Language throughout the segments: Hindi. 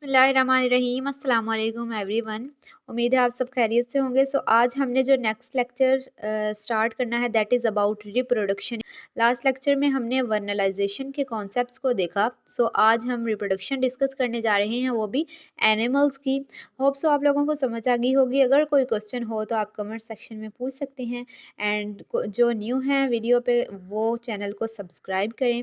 बिस्मिल्लाहिर्रहमानिर्रहीम अस्सलाम वालेकुम एवरीवन। उम्मीद है आप सब खैरियत से होंगे। आज हमने जो नेक्स्ट लेक्चर स्टार्ट करना है that is about reproduction. Last lecture में हमने वर्नलाइजेशन के कॉन्सेप्ट्स को देखा। आज हम रिप्रोडक्शन डिस्कस करने जा रहे हैं, वो भी एनिमल्स की। होप सो आप लोगों को समझ आ गई होगी। अगर कोई क्वेश्चन हो तो आप कमेंट सेक्शन में पूछ सकते हैं। एंड जो न्यू हैं वीडियो पे वो चैनल को सब्सक्राइब करें।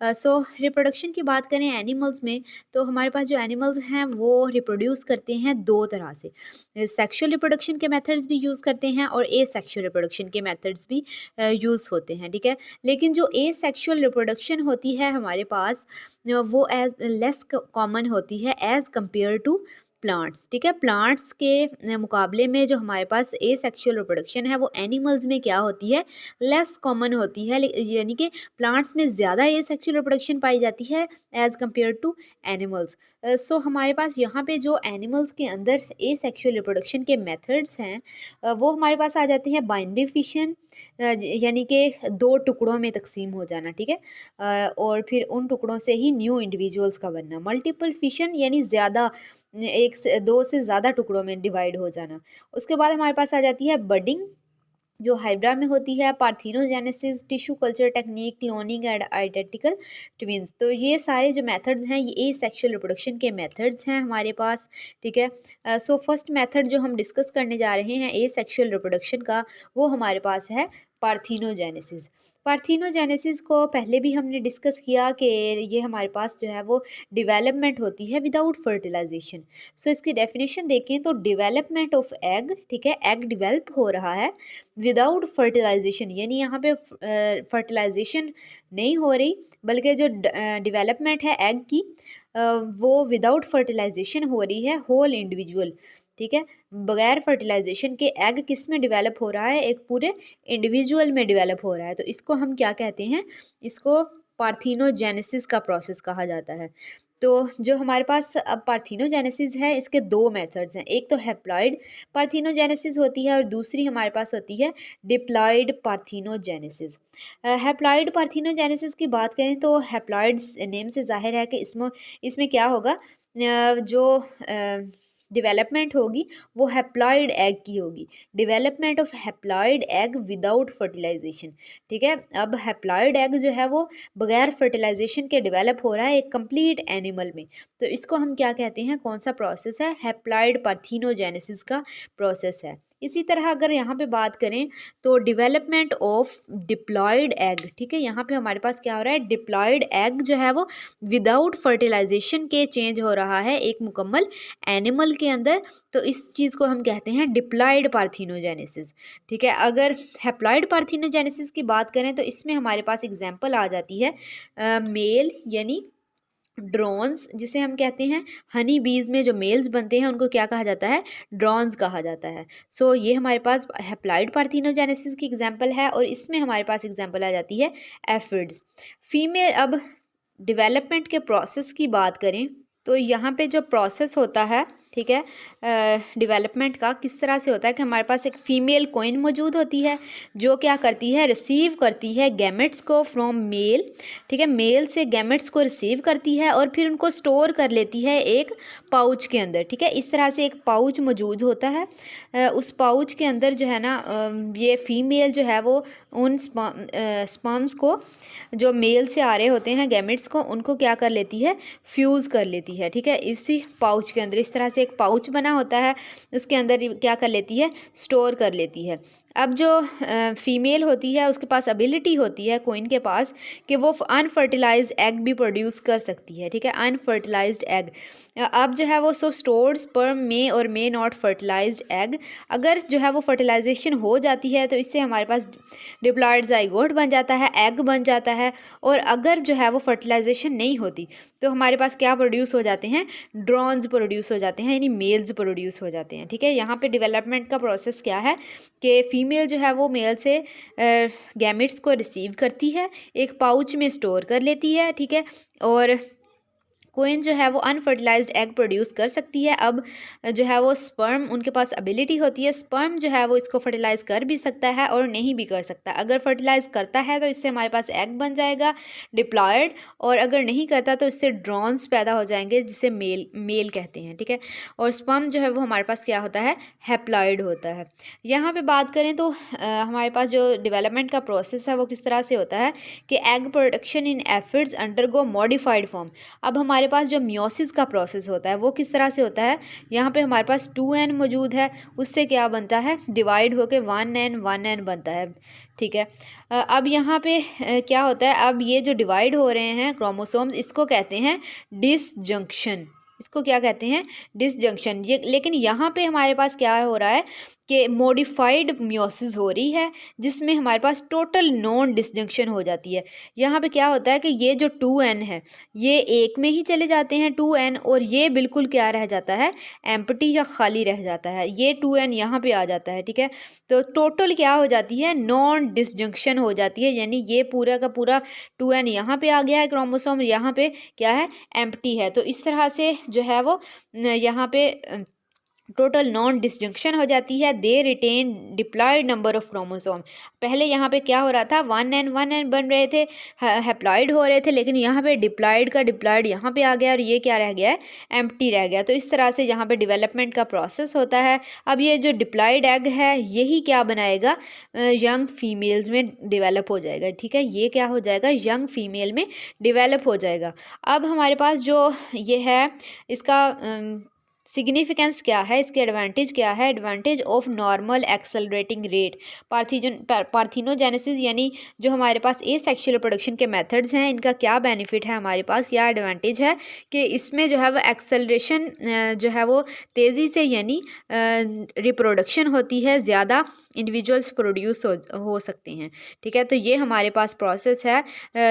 रिप्रोडक्शन की बात करें एनिमल्स में, तो हमारे पास जो एनिमल्स हैं वो रिप्रोड्यूस करते हैं दो तरह से। सेक्सुअल रिप्रोडक्शन के मेथड्स भी यूज़ करते हैं और ए सेक्सुअल रिप्रोडक्शन के मेथड्स भी यूज़ होते हैं, ठीक है। लेकिन जो ए सेक्सुअल रिप्रोडक्शन होती है हमारे पास, वो एज लेस कॉमन होती है एज़ कम्पेयर टू प्लांट्स, ठीक है। प्लांट्स के मुकाबले में जो हमारे पास ए सेक्सुअल रिप्रोडक्शन है वो एनिमल्स में क्या होती है, लेस कॉमन होती है। यानी कि प्लांट्स में ज़्यादा ए सेक्सुअल रिप्रोडक्शन पाई जाती है एज़ कम्पेयर टू एनिमल्स। हमारे पास यहाँ पे जो एनिमल्स के अंदर ए सेक्सुअल रिप्रोडक्शन के मेथड्स हैं, वो हमारे पास आ जाते हैं बाइनरी फिशन, यानी कि दो टुकड़ों में तकसीम हो जाना, ठीक है। और फिर उन टुकड़ों से ही न्यू इंडिविजुअल्स का बनना। मल्टीपल फिशन यानी ज़्यादा, एक से दो से ज़्यादा टुकड़ों में डिवाइड हो जाना। उसके बाद हमारे पास आ जाती है बडिंग, जो हाइब्रा में होती है, parthenogenesis, tissue culture technique, cloning and identical twins. तो ये सारे जो मेथड्स हैं ये ए सेक्सुअल रिप्रोडक्शन के मेथड्स हैं हमारे पास, ठीक है। फर्स्ट मेथड जो हम डिस्कस करने जा रहे हैं ए सेक्सुअल रिप्रोडक्शन का, वो हमारे पास है पार्थिनोजेनेसिस। पार्थिनोजेनेसिस को पहले भी हमने डिस्कस किया कि ये हमारे पास जो है वो डेवलपमेंट होती है विदाउट फर्टिलाइजेशन। इसकी डेफिनेशन देखें तो डेवलपमेंट ऑफ एग, ठीक है, एग डिवेल्प हो रहा है विदाउट फर्टिलाइजेशन, यानी यहाँ पे फर्टिलाइजेशन नहीं हो रही, बल्कि जो डेवलपमेंट है एग की, वो विदाउट फर्टिलाइजेशन हो रही है होल इंडिविजुअल, ठीक है। बगैर फर्टिलाइजेशन के एग किस में डेवलप हो रहा है, एक पूरे इंडिविजुअल में डेवलप हो रहा है। तो इसको हम क्या कहते हैं, इसको पार्थिनोजेनेसिस का प्रोसेस कहा जाता है। तो जो हमारे पास अब पार्थिनोजेनेसिस है, इसके दो मेथड्स हैं। एक तो हैप्लॉइड पार्थिनोजेनेसिस होती है और दूसरी हमारे पास होती है डिप्लॉइड पार्थिनोजेनेसिस। हैप्लॉइड पार्थिनोजेनेसिस की बात करें तो हैप्लॉइड नेम से जाहिर है कि इसमें इसमें क्या होगा, जो डेवलपमेंट होगी वो हैप्लॉइड एग की होगी। Development of haploid egg without fertilization, ठीक है। अब हैप्लॉइड एग जो है वो बगैर फर्टिलाइजेशन के डेवलप हो रहा है एक कंप्लीट एनिमल में। तो इसको हम क्या कहते हैं, कौन सा प्रोसेस है, हैप्लॉइड पार्थिनोजेनेसिस का प्रोसेस है। इसी तरह अगर यहाँ पे बात करें तो डेवलपमेंट ऑफ डिप्लॉयड एग, ठीक है, यहाँ पे हमारे पास क्या हो रहा है, डिप्लॉयड एग जो है वो विदाउट फर्टिलाइजेशन के चेंज हो रहा है एक मुकम्मल एनिमल के अंदर। तो इस चीज़ को हम कहते हैं डिप्लॉयड पार्थिनोजेनेसिस, ठीक है। अगर हैप्लॉयड पार्थिनोजेनेसिस की बात करें तो इसमें हमारे पास एग्जांपल आ जाती है मेल यानी ड्रोन्स, जिसे हम कहते हैं हनी बीज में जो मेल्स बनते हैं उनको क्या कहा जाता है, ड्रोन्स कहा जाता है। ये हमारे पास हैप्लॉइड पार्थिनोजेनेसिस की एग्जांपल है और इसमें हमारे पास एग्जांपल आ जाती है एफिड्स, फीमेल। अब डेवलपमेंट के प्रोसेस की बात करें तो यहाँ पे जो प्रोसेस होता है, ठीक है, डेवलपमेंट का किस तरह से होता है कि हमारे पास एक फ़ीमेल कोइन मौजूद होती है जो क्या करती है, रिसीव करती है गैमेट्स को फ्रॉम मेल, ठीक है, मेल से गैमेट्स को रिसीव करती है और फिर उनको स्टोर कर लेती है एक पाउच के अंदर, ठीक है। इस तरह से एक पाउच मौजूद होता है। उस पाउच के अंदर जो है ना, ये फ़ीमेल जो है वो उन स्पर्म्स को जो मेल से आ रहे होते हैं गैमेट्स को, उनको क्या कर लेती है, फ्यूज़ कर लेती है, ठीक है। इसी पाउच के अंदर इस तरह से एक पाउच बना होता है, उसके अंदर क्या कर लेती है, स्टोर कर लेती है। अब जो फीमेल होती है उसके पास एबिलिटी होती है कोइन के पास कि वो अनफर्टिलाइज्ड एग भी प्रोड्यूस कर सकती है, ठीक है, अनफर्टिलाइज्ड एग। अब जो है वो स्टोर्ड स्पर्म में और मे नॉट फर्टिलाइज्ड एग, अगर जो है वो फर्टिलाइजेशन हो जाती है तो इससे हमारे पास डिप्लॉयड जाइगोट बन जाता है, एग बन जाता है। और अगर जो है वो फर्टिलाइजेशन नहीं होती तो हमारे पास क्या प्रोड्यूस हो जाते हैं, ड्रोन्स प्रोड्यूस हो जाते हैं, यानी मेल्स प्रोड्यूस हो जाते हैं, ठीक है। यहाँ पे डेवलपमेंट का प्रोसेस क्या है कि फीमेल जो है वो मेल से गैमेट्स को रिसीव करती है, एक पाउच में स्टोर कर लेती है, ठीक है, और कोइन जो है वो अनफर्टिलाइज्ड एग प्रोड्यूस कर सकती है। अब जो है वो स्पर्म, उनके पास एबिलिटी होती है, स्पर्म जो है वो इसको फर्टिलाइज़ कर भी सकता है और नहीं भी कर सकता। अगर फर्टिलाइज़ करता है तो इससे हमारे पास एग बन जाएगा डिप्लॉयड, और अगर नहीं करता तो इससे ड्रोन्स पैदा हो जाएंगे जिसे मेल मेल कहते हैं, ठीक है। और स्पर्म जो है वो हमारे पास क्या होता है, हैप्लॉयड होता है। यहाँ पे बात करें तो हमारे पास जो डेवलपमेंट का प्रोसेस है वो किस तरह से होता है कि egg production in aphids undergo modified form. अब हमारे पास जो मियोसिस का प्रोसेस होता है वो किस तरह से होता है, यहाँ पे हमारे पास 2n मौजूद है, उससे क्या बनता है, डिवाइड होके 1n बनता है, ठीक है। अब यहाँ पे क्या होता है, अब ये जो डिवाइड हो रहे हैं क्रोमोसोम्स, इसको कहते हैं डिसजंक्शन। इसको क्या कहते हैं, डिसजंक्शन। ये लेकिन यहाँ पे हमारे पास क्या हो रहा है कि मॉडिफाइड मियोसिस हो रही है, जिसमें हमारे पास टोटल नॉन डिसजंक्शन हो जाती है। यहाँ पे क्या होता है कि ये जो 2n है ये एक में ही चले जाते हैं 2n, और ये बिल्कुल क्या रह जाता है, एम्प्टी या खाली रह जाता है, ये 2n यहाँ पे आ जाता है, ठीक है। तो टोटल क्या हो जाती है, नॉन डिसजंक्शन हो जाती है, यानी ये पूरा का पूरा 2n यहाँ पे आ गया है क्रोमोसोम, यहाँ पे क्या है, एम्प्टी है। तो इस तरह से जो है वो यहाँ पे टोटल नॉन डिसजंक्शन हो जाती है। They retain diploid number of chromosome. पहले यहाँ पे क्या हो रहा था, 1n बन रहे थे, हैप्लॉयड हो रहे थे, लेकिन यहाँ पे डिप्लॉयड का डिप्लॉयड यहाँ पे आ गया और ये क्या रह गया है, एम्प्टी रह गया। तो इस तरह से यहाँ पे डेवलपमेंट का प्रोसेस होता है। अब ये जो डिप्लॉयड एग है यही क्या बनाएगा, यंग फीमेल्स में डिवेलप हो जाएगा, ठीक है। ये क्या हो जाएगा, यंग फीमेल में डिवेलप हो जाएगा। अब हमारे पास जो ये है इसका सिग्निफिकेंस क्या है, इसके एडवांटेज क्या है, advantage of normal accelerating rate parthenogenesis, यानी जो हमारे पास ए सेक्शुअल प्रोडक्शन के मेथड्स हैं इनका क्या बेनिफिट है, हमारे पास क्या एडवांटेज है कि इसमें जो है वो एक्सेलरेशन जो है वो तेज़ी से यानी रिप्रोडक्शन होती है, ज़्यादा इंडिविजुअल्स प्रोड्यूस हो सकते हैं, ठीक है। तो ये हमारे पास प्रोसेस है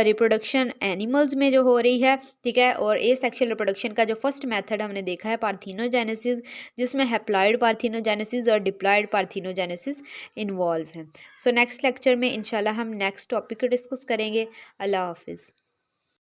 रिप्रोडक्शन एनिमल्स में जो हो रही है, ठीक है। और ए सेक्शुअल रिप्रोडक्शन का जो फर्स्ट मेथड हमने देखा है पार्थिनोजेनेसिस, जिसमें हैप्लॉयड पार्थिनोजेनेसिस और डिप्लॉयड पार्थिनोजेनेसिस इन्वॉल्व हैं। सो नेक्स्ट लेक्चर में इंशाल्लाह हम नेक्स्ट टॉपिक को डिस्कस करेंगे। अल्लाह हाफिज़।